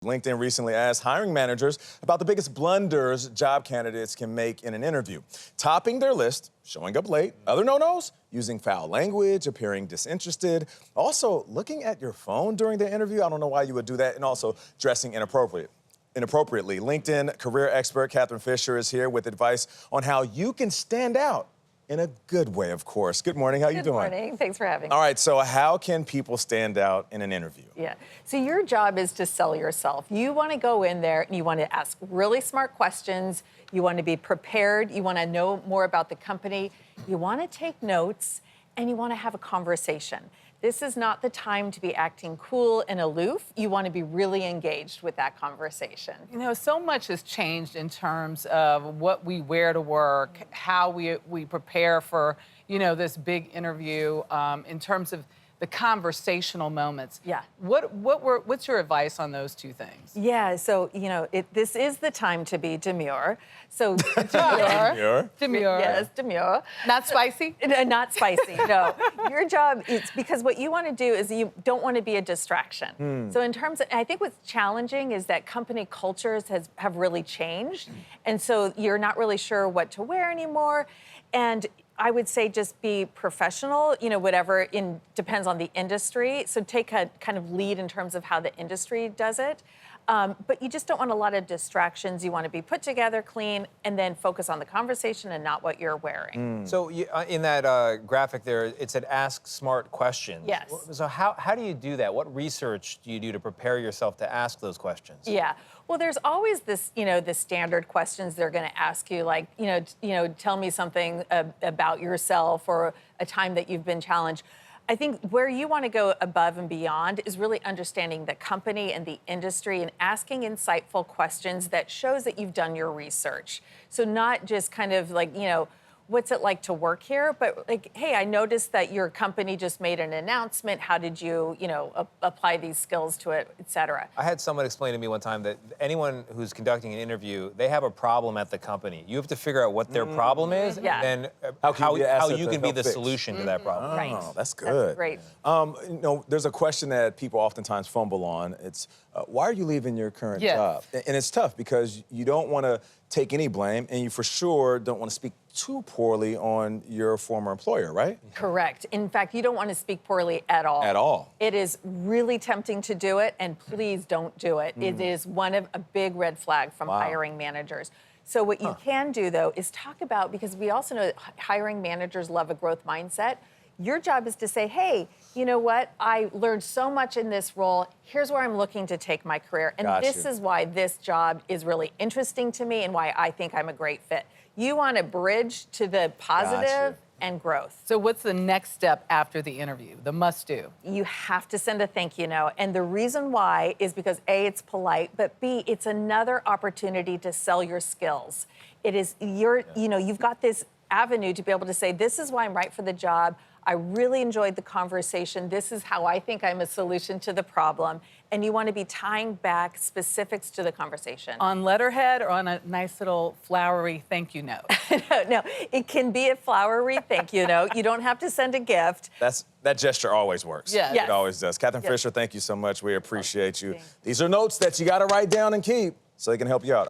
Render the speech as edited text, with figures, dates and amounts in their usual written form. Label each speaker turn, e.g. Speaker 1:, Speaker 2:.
Speaker 1: LinkedIn recently asked hiring managers about the biggest blunders job candidates can make in an interview. Topping their list, showing up late. Other no-nos, using foul language, appearing disinterested. Also, looking at your phone during the interview. I don't know why you would do that. And also, dressing inappropriately. LinkedIn career expert Catherine Fisher is here with advice on how you can stand out in a good way, of course. Good morning. How you doing?
Speaker 2: Good morning. Thanks for having me.
Speaker 1: All right, so how can people stand out in an interview?
Speaker 2: Yeah. So your job is to sell yourself. You want to go in there and you want to ask really smart questions. You want to be prepared. You want to know more about the company. You want to take notes and you want to have a conversation. This is not the time to be acting cool and aloof. You want to be really engaged with that conversation.
Speaker 3: You know, so much has changed in terms of what we wear to work, how we prepare for, this big interview, in terms of the conversational moments.
Speaker 2: Yeah.
Speaker 3: What's your advice on those two things?
Speaker 2: Yeah, so, this is the time to be demure. So,
Speaker 3: Demure. Demure.
Speaker 2: Yes, demure.
Speaker 3: Not spicy?
Speaker 2: Not spicy, no. Your job is, because what you want to do is you don't want to be a distraction. So in terms of, I think what's challenging is that company cultures have really changed. And so you're not really sure what to wear anymore. And I would say just be professional, whatever depends on the industry. So take a kind of lead in terms of how the industry does it. But you just don't want a lot of distractions. You want to be put together, clean, and then focus on the conversation and not what you're wearing.
Speaker 4: So in that graphic there, it said ask smart questions.
Speaker 2: Yes.
Speaker 4: So how do you do that? What research do you do to prepare yourself to ask those questions?
Speaker 2: Yeah. Well, there's always this, the standard questions they're going to ask you, like, tell me something about yourself or a time that you've been challenged. I think where you want to go above and beyond is really understanding the company and the industry and asking insightful questions that shows that you've done your research. So not just kind of like, what's it like to work here? But like, hey, I noticed that your company just made an announcement. How did you, apply these skills to it, et cetera?
Speaker 4: I had someone explain to me one time that anyone who's conducting an interview, they have a problem at the company. You have to figure out what their problem is,
Speaker 2: Yeah.
Speaker 4: and then
Speaker 1: How
Speaker 4: you can be the
Speaker 1: fix?
Speaker 4: solution to that problem.
Speaker 2: Right.
Speaker 1: Oh, that's good.
Speaker 2: That's great.
Speaker 1: There's a question that people oftentimes fumble on. It's, why are you leaving your current job? And it's tough because you don't want to take any blame, and you for sure don't want to speak too poorly on your former employer, right?
Speaker 2: Correct. In fact, you don't want to speak poorly at all.
Speaker 1: At all.
Speaker 2: It is really tempting to do it, and please don't do it. It is one of a big red flag from hiring managers. So what you can do, though, is talk about, because we also know that hiring managers love a growth mindset. Your job is to say, hey, you know what? I learned so much in this role. Here's where I'm looking to take my career. And this is why this job is really interesting to me and why I think I'm a great fit. You want to bridge to the positive and growth.
Speaker 3: So what's the next step after the interview, the must-do?
Speaker 2: You have to send a thank you note. And the reason why is because A, it's polite, but B, it's another opportunity to sell your skills. It is you've got this avenue to be able to say, this is why I'm right for the job. I really enjoyed the conversation. This is how I think I'm a solution to the problem. And you want to be tying back specifics to the conversation.
Speaker 3: On letterhead or on a nice little flowery thank you note?
Speaker 2: No, it can be a flowery thank you note. You don't have to send a gift.
Speaker 1: That gesture always works.
Speaker 3: Yeah.
Speaker 2: Yes.
Speaker 1: It always does. Catherine Fisher, thank you so much. We appreciate you.
Speaker 2: Thanks.
Speaker 1: These are notes that you got to write down and keep so they can help you out.